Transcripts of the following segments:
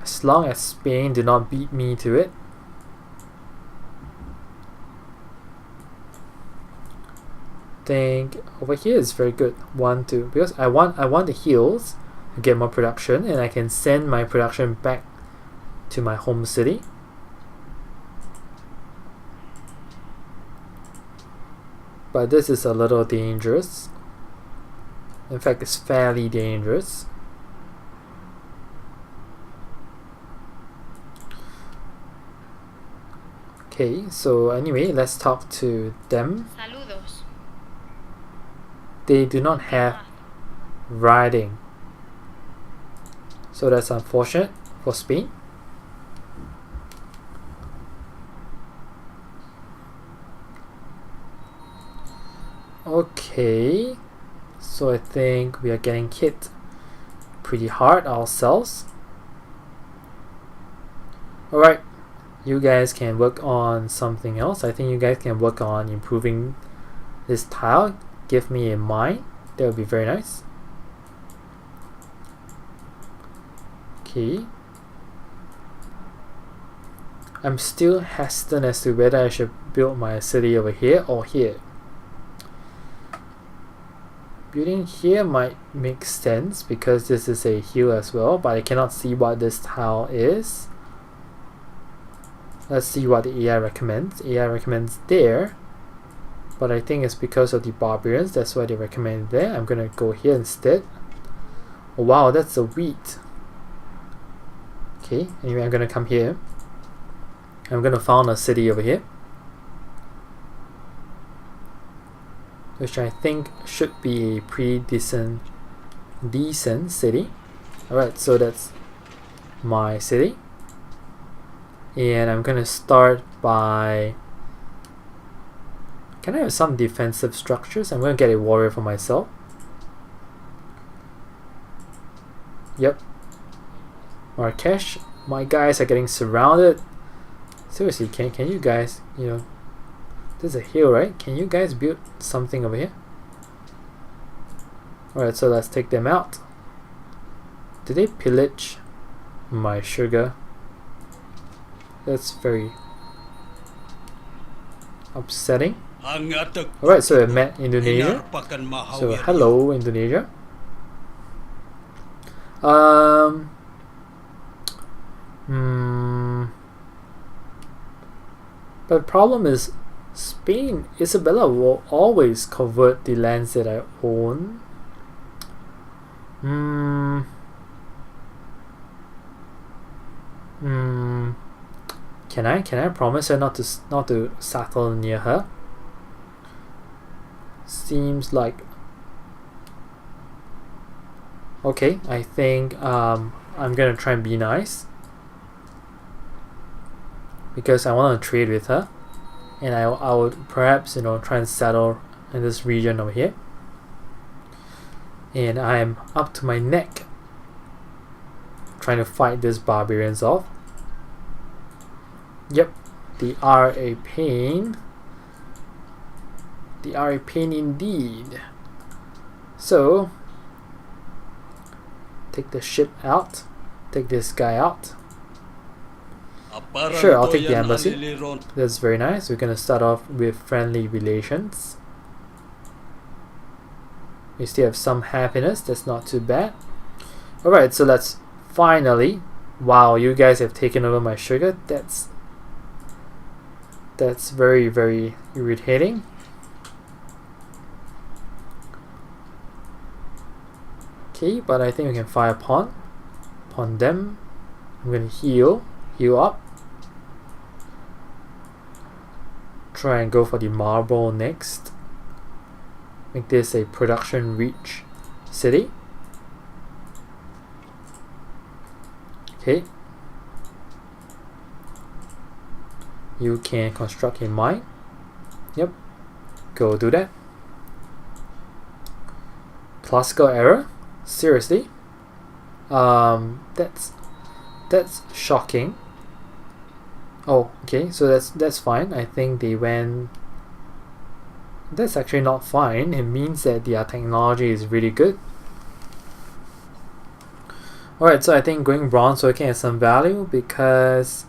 As long as Spain do not beat me to it. Think over here is very good. 1, 2, because I want the hills to get more production, and I can send my production back to my home city. But this is a little dangerous. In fact, it's fairly dangerous. Okay, so anyway, let's talk to them. Saludos. They do not have riding, so that's unfortunate for Spain. Okay, so I think we are getting hit pretty hard ourselves. Alright, you guys can work on something else. I think you guys can work on improving this tile. Give me a mine, that would be very nice. Okay, I'm still hesitant as to whether I should build my city over here or here. Building here might make sense because this is a hill as well, but I cannot see what this tile is. Let's see what the AI recommends. AI recommends there, but I think it's because of the barbarians, that's why they recommend there. I'm gonna go here instead. Oh, wow, that's a wheat. Okay, anyway, I'm gonna come here. I'm gonna found a city over here, which I think should be a pretty decent city. Alright, so that's my city. And I'm gonna start by... Can I have some defensive structures? I'm gonna get a warrior for myself. Yep. Marrakesh, my guys are getting surrounded. Seriously, can you guys, you know, this is a hill, right? Can you guys build something over here? Alright, so let's take them out. Did they pillage my sugar? That's very upsetting. Alright, so I met Indonesia. So hello, Indonesia. But the problem is Spain, Isabella will always convert the lands that I own. Can I promise her not to settle near her? Seems like okay. I think I'm gonna try and be nice because I want to trade with her, and I would perhaps, you know, try and settle in this region over here. And I am up to my neck trying to fight these barbarians off. Yep, they are a pain. They are a pain indeed. So, take the ship out. Take this guy out. Sure, I'll take the embassy. That's very nice. We're gonna start off with friendly relations. We still have some happiness. That's not too bad. Alright, so let's finally... Wow, you guys have taken over my sugar. That's very, very irritating. Okay, but I think we can fire upon them. I'm gonna heal up. Try and go for the marble next. Make this a production rich city. Okay. You can construct a mine. Yep. Go do that. Classical error? Seriously? That's shocking. Oh, okay, so that's fine. I think they went... That's actually not fine. It means that their technology is really good. Alright, so I think going bronze working has some value because,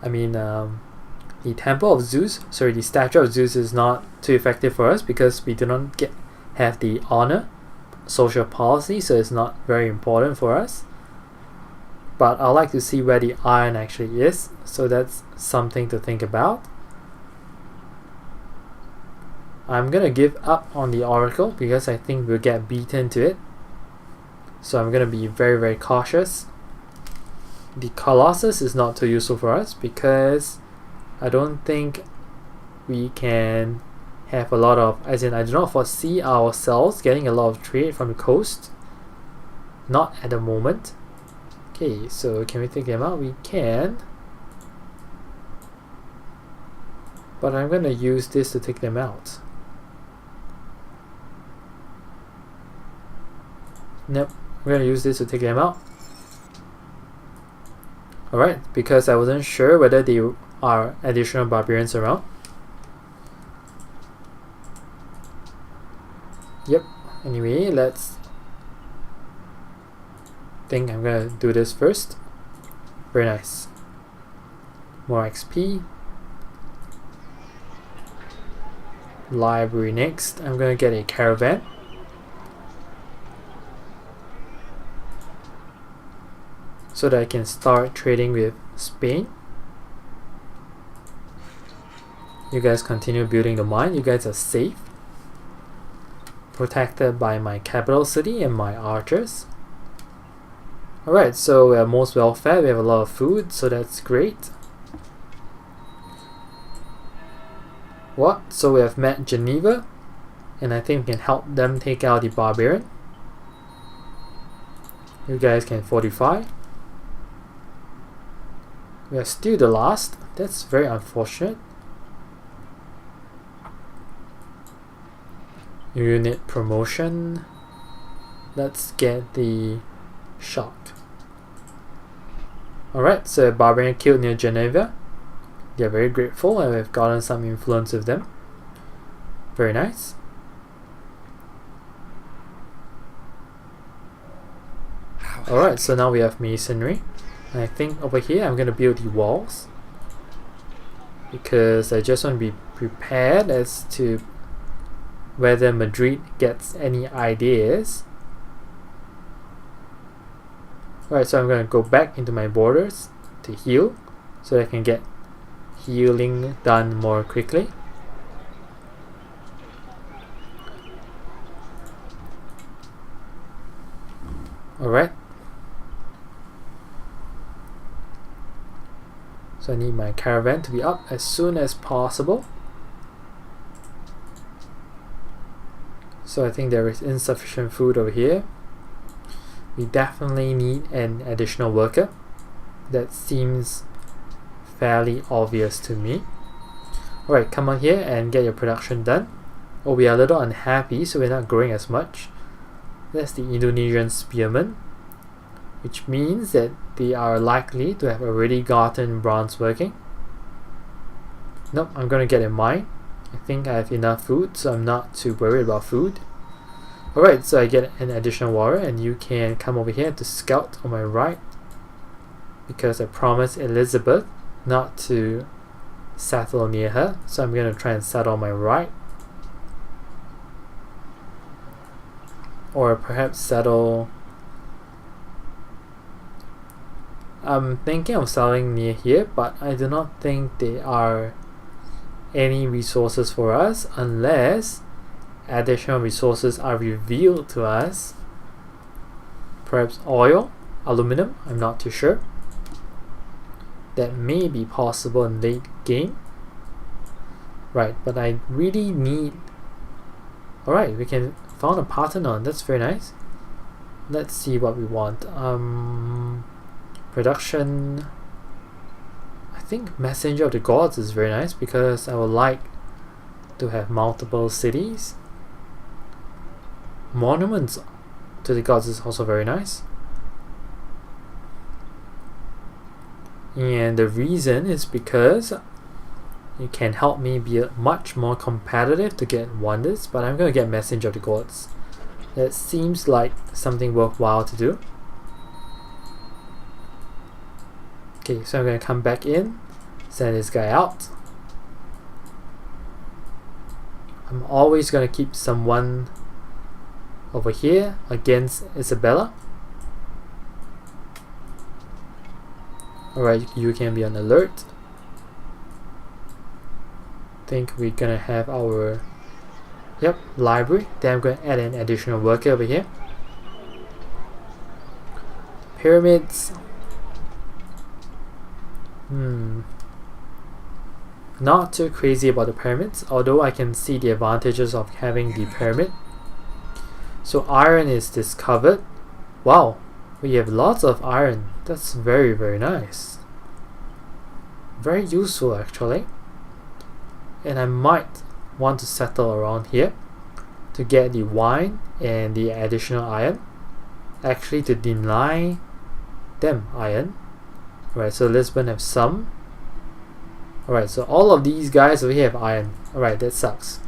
I mean, the Temple of Zeus, sorry, the Statue of Zeus is not too effective for us because we do not have the honor social policy, so it's not very important for us. But I'd like to see where the iron actually is, so that's something to think about. I'm gonna give up on the Oracle because I think we'll get beaten to it. So I'm gonna be very, very cautious. The Colossus is not too useful for us because I don't think we can have a lot of, as in I do not foresee ourselves getting a lot of trade from the coast. Not at the moment. Okay, so can we take them out? We can. But I'm gonna use this to take them out. Nope, we're gonna use this to take them out. Alright, because I wasn't sure whether there are additional barbarians around. Yep, anyway, let's think I'm gonna do this first. Very nice. More XP. Library next. I'm gonna get a caravan. So that I can start trading with Spain. You guys continue building the mine. You guys are safe. Protected by my capital city and my archers. Alright, so we are most well fed. We have a lot of food, so that's great. What? So we have met Geneva, and I think we can help them take out the barbarian. You guys can fortify. We are still the last. That's very unfortunate. Unit promotion. Let's get the shock. Alright, so a barbarian killed near Geneva. They are very grateful and we've gotten some influence with them. Very nice. Alright, so now we have masonry. And I think over here I'm going to build the walls because I just want to be prepared as to whether Madrid gets any ideas. Alright, so I'm going to go back into my borders to heal so I can get healing done more quickly. Alright. So I need my caravan to be up as soon as possible. So I think there is insufficient food over here. We definitely need an additional worker. That seems fairly obvious to me. Alright, come on here and get your production done. Oh, we are a little unhappy, so we're not growing as much. That's the Indonesian spearmen, which means that they are likely to have already gotten bronze working. Nope, I'm gonna get a mine. I think I have enough food, so I'm not too worried about food. Alright, so I get an additional warrior, and you can come over here to scout on my right, because I promised Elizabeth not to settle near her, so I'm gonna try and settle on my right. Or perhaps settle... I'm thinking of settling near here, but I do not think there are any resources for us unless additional resources are revealed to us. Perhaps oil, aluminum, I'm not too sure. That may be possible in late game. Right, but I really need... Alright, we can found a Parthenon, that's very nice. Let's see what we want. Production... I think Messenger of the Gods is very nice because I would like to have multiple cities. Monuments to the Gods is also very nice. And the reason is because it can help me be much more competitive to get wonders, but I'm going to get Messenger of the Gods. That seems like something worthwhile to do. Okay, so I'm gonna come back in, send this guy out. I'm always gonna keep someone over here against Isabella. Alright, you can be on alert. Think we're gonna have our library. Then I'm gonna add an additional worker over here. Pyramids. Not too crazy about the pyramids, although I can see the advantages of having the pyramid. So iron is discovered. Wow, we have lots of iron. That's very, very nice. Very useful actually. And I might want to settle around here to get the wine and the additional iron. Actually, to deny them iron. Alright, so Lisbon have some. Alright, so all of these guys over here have iron. Alright, that sucks.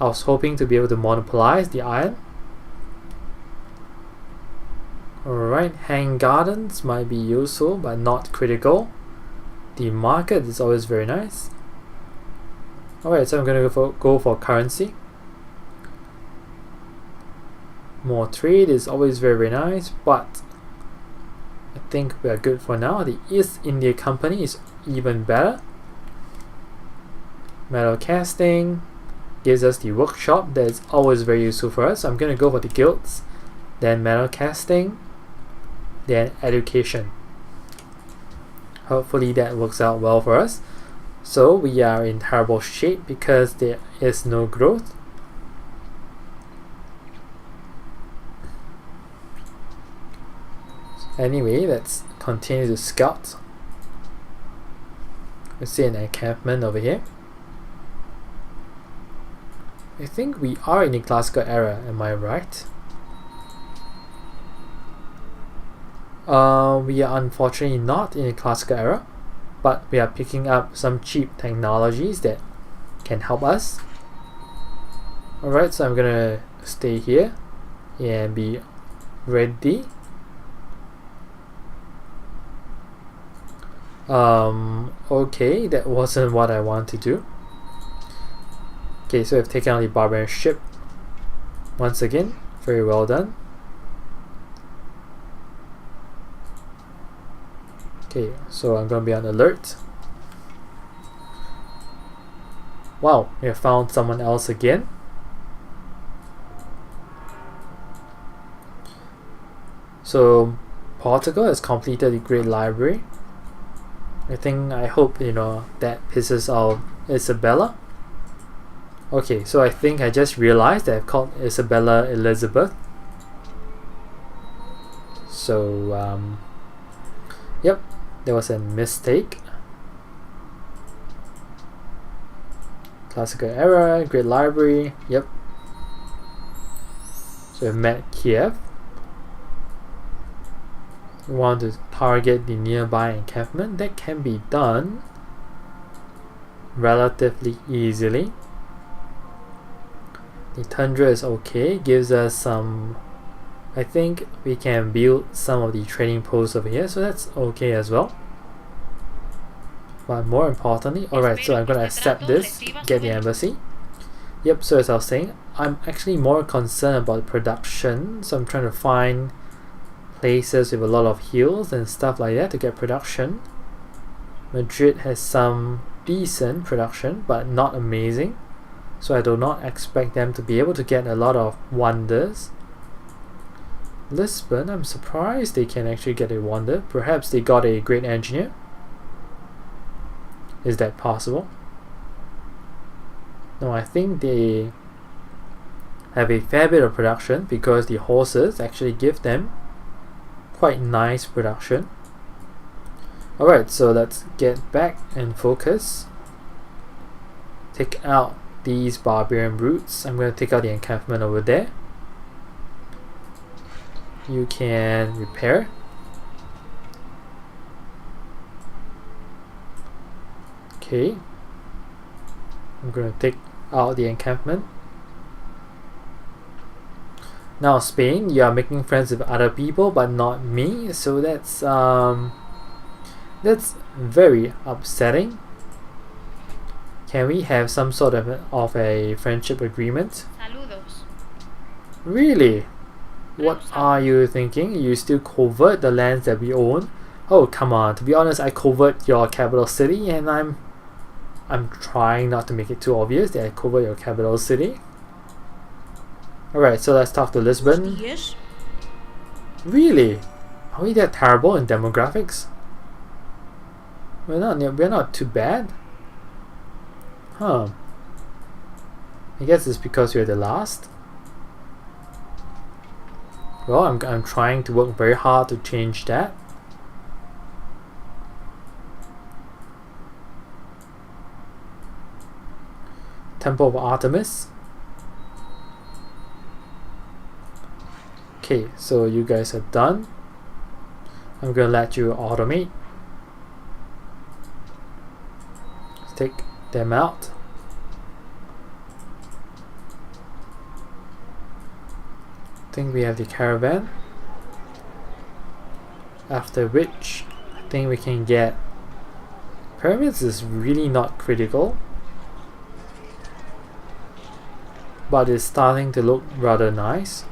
I was hoping to be able to monopolize the iron. Alright, hang gardens might be useful but not critical. The market is always very nice. Alright, so I'm gonna go for currency. More trade is always very, very nice, but I think we are good for now. The East India Company is even better. Metal casting gives us the workshop that is always very useful for us. So I'm gonna go for the guilds, then metal casting, then education. Hopefully that works out well for us. So we are in terrible shape because there is no growth. Anyway, let's continue to scout. Let's see an encampment over here. I think we are in the classical era, am I right? We are unfortunately not in the classical era, but we are picking up some cheap technologies that can help us. Alright, so I'm gonna stay here and be ready. Okay, that wasn't what I want to do. Okay, so we've taken on the barbarian ship. Once again, very well done. Okay, so I'm gonna be on alert. Wow, we have found someone else again. So Portugal has completed the Great Library. I hope that pisses off Isabella. Okay, so I think I just realized that I've called Isabella Elizabeth. So yep, there was a mistake. Classical era, Great Library, yep. So we've met Kiev. We want to target the nearby encampment. That can be done relatively easily. The tundra is okay, gives us some. I think we can build some of the trading posts over here, so that's okay as well. But more importantly, alright, so I'm gonna accept this, get the embassy. Yep, so as I was saying, I'm actually more concerned about production, so I'm trying to find places with a lot of hills and stuff like that to get production. Madrid has some decent production, but not amazing, so I do not expect them to be able to get a lot of wonders. Lisbon, I'm surprised they can actually get a wonder. Perhaps they got a great engineer. Is that possible? No, I think they have a fair bit of production because the horses actually give them quite nice production. Alright, so let's get back and focus. Take out these barbarian brutes. I'm going to take out the encampment over there. You can repair. Okay. I'm going to take out the encampment. Now Spain, you are making friends with other people but not me, so that's That's very upsetting. Can we have some sort of a friendship agreement? Saludos. Really? What are you thinking? You still covert the lands that we own? Oh, come on. To be honest, I covert your capital city, and I'm trying not to make it too obvious that I cover your capital city. Alright, so let's talk to Lisbon. Yes. Really? Are we that terrible in demographics? We're not too bad. Huh. I guess it's because we're the last. Well, I'm trying to work very hard to change that. Temple of Artemis. Okay, so you guys are done. I'm gonna let you automate. Let's take them out. I think we have the caravan. After which, I think we can get pyramids. Is really not critical, but it's starting to look rather nice.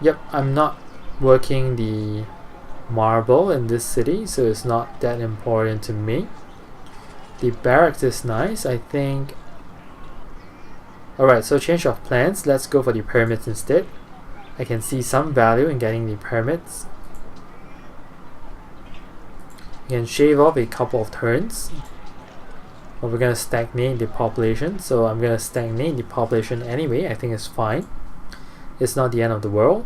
Yep, I'm not working the marble in this city, so it's not that important to me. The barracks is nice, I think. Alright, so change of plans. Let's go for the pyramids instead. I can see some value in getting the pyramids. You can shave off a couple of turns. But we're gonna stagnate the population, so I'm gonna stagnate the population anyway. I think it's fine. It's not the end of the world.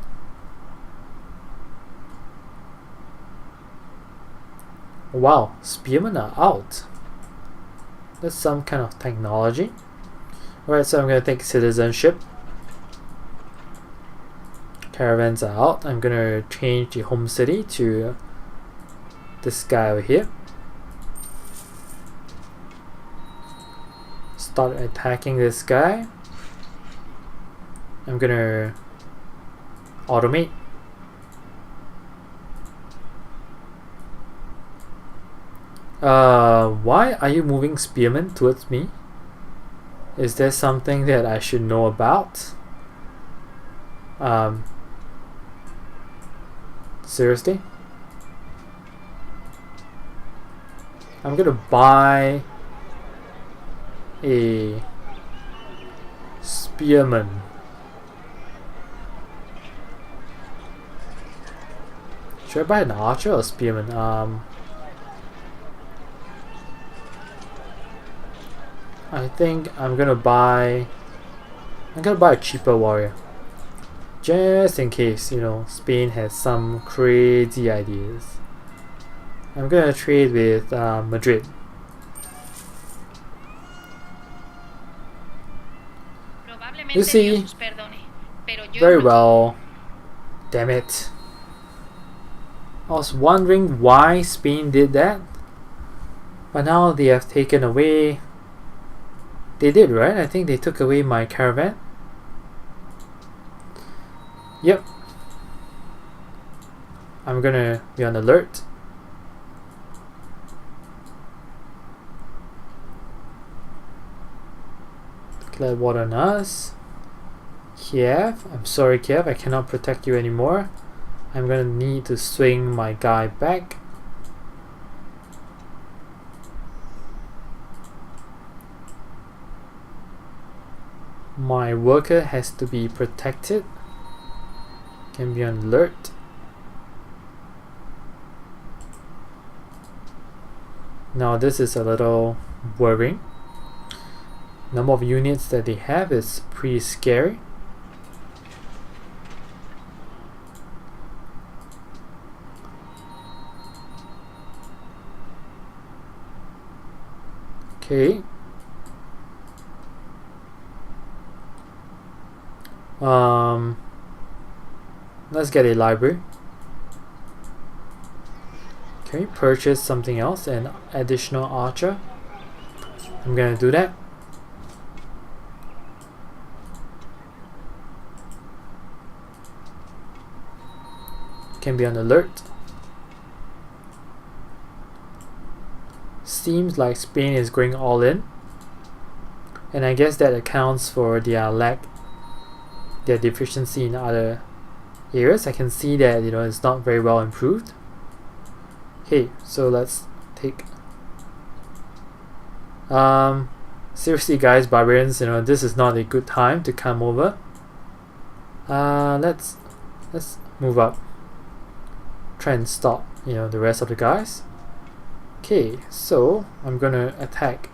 Wow, spearmen are out. That's some kind of technology. Alright, so I'm gonna take citizenship. Caravans are out. I'm gonna change the home city to this guy over here. Start attacking this guy. I'm gonna automate. Why are you moving spearmen towards me? Is there something that I should know about? Seriously? I'm gonna buy a spearman. Should I buy an archer or spearman? I think I'm gonna buy a cheaper warrior. Just in case, you know, Spain has some crazy ideas. I'm gonna trade with Madrid. You see, very well. Damn it. I was wondering why Spain did that, but now they have taken away. They did, right? I think they took away my caravan. Yep. I'm gonna be on alert. Declare war on us. Kiev. I'm sorry, Kiev. I cannot protect you anymore. I'm gonna need to swing my guy back. My worker has to be protected. Can be on alert. Now this is a little worrying. Number of units that they have is pretty scary. Okay. Let's get a library. Can we purchase something else? An additional archer? I'm gonna do that. can be on alert. Seems like Spain is going all in, and I guess that accounts for their their deficiency in other areas. I can see that it's not very well improved. Okay, so let's take seriously guys, barbarians, this is not a good time to come over. Let's move up, try and stop the rest of the guys. Okay, so I'm gonna attack.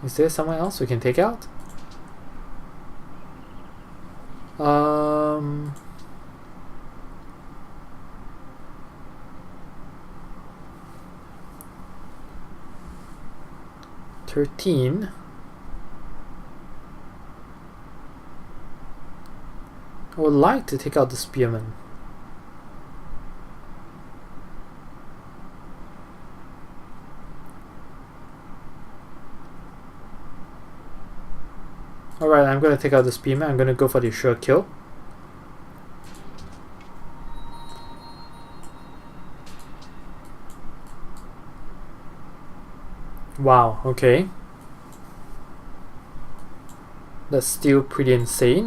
Is there someone else we can take out? Um 13. I would like to take out the spearman. Alright, I'm going to take out the spearman. I'm going to go for the sure kill. Wow, okay. That's still pretty insane.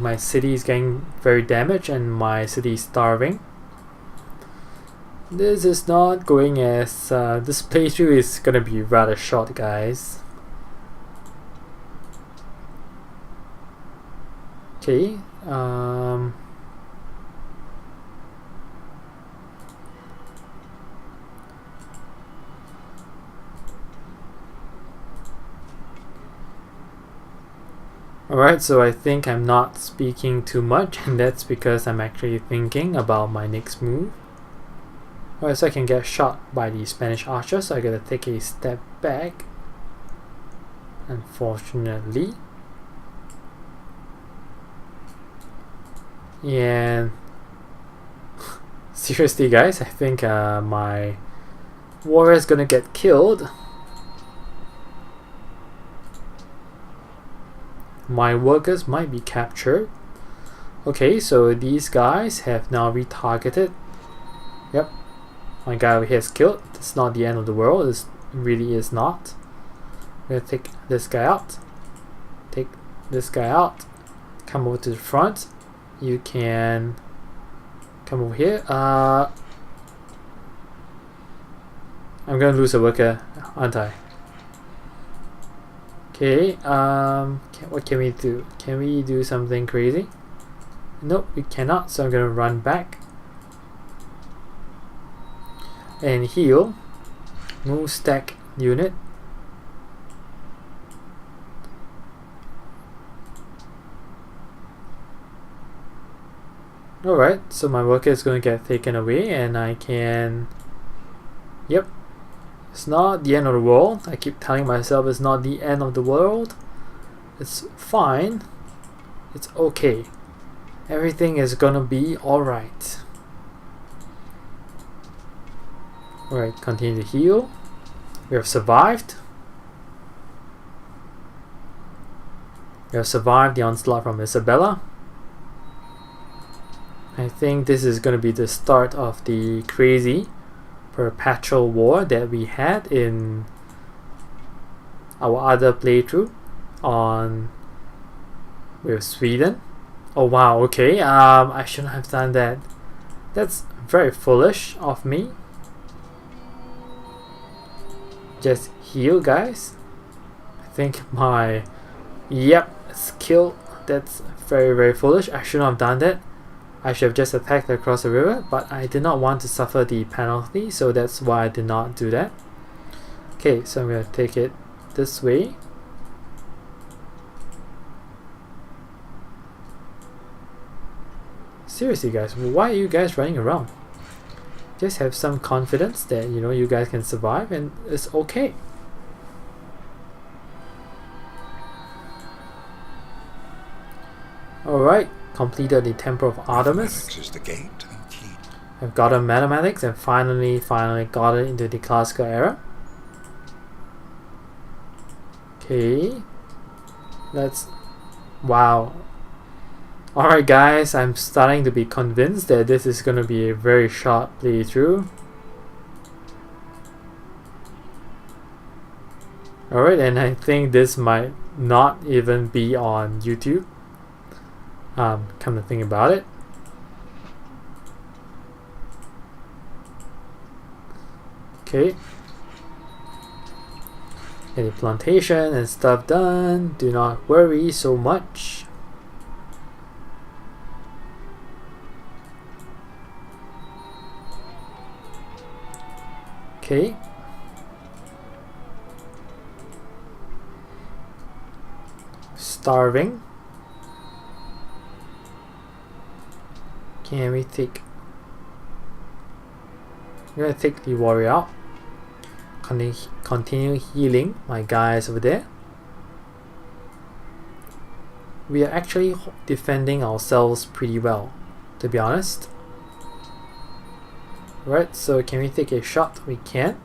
My city is getting very damaged and my city is starving. This is not going as this playthrough is gonna be rather short, guys. Okay, alright, so I think I'm not speaking too much, and that's because I'm actually thinking about my next move. Alright, so I can get shot by the Spanish archer, so I gotta take a step back, unfortunately. And seriously guys, I think my warrior is gonna get killed. My workers might be captured. Okay, so these guys have now retargeted. Yep, my guy over here is killed. It's not the end of the world. It really is not. I'm gonna take this guy out. Take this guy out. Come over to the front. You can come over here. I'm gonna lose a worker, aren't I? Okay, what can we do? Can we do something crazy? Nope, we cannot, so I'm gonna run back and heal. Move stack unit. Alright, so my worker is going to get taken away and I can... Yep. It's not the end of the world. I keep telling myself it's not the end of the world. It's fine. It's okay. Everything is gonna be alright. Alright, continue to heal. We have survived. We have survived the onslaught from Isabella. I think this is going to be the start of the crazy perpetual war that we had in our other playthrough with Sweden. Oh wow, okay, I shouldn't have done that. That's very foolish of me. Just heal, guys. I think yep, skill. That's very, very foolish. I shouldn't have done that. I should have just attacked across the river, but I did not want to suffer the penalty, so that's why I did not do that. Okay, so I'm going to take it this way. Seriously guys, why are you guys running around? Just have some confidence that you guys can survive and it's okay. Alright, completed the Temple of Artemis. Is the gate and key. I've gotten mathematics and finally got it into the classical era. Okay, wow. Alright guys, I'm starting to be convinced that this is going to be a very short playthrough. Alright, and I think this might not even be on YouTube. Come to think about it. Okay. Get the plantation and stuff done. Do not worry so much. Okay. Starving. Can we take... I'm gonna take the warrior out. Continue healing my guys over there. We are actually defending ourselves pretty well, to be honest. Right, so can we take a shot? We can.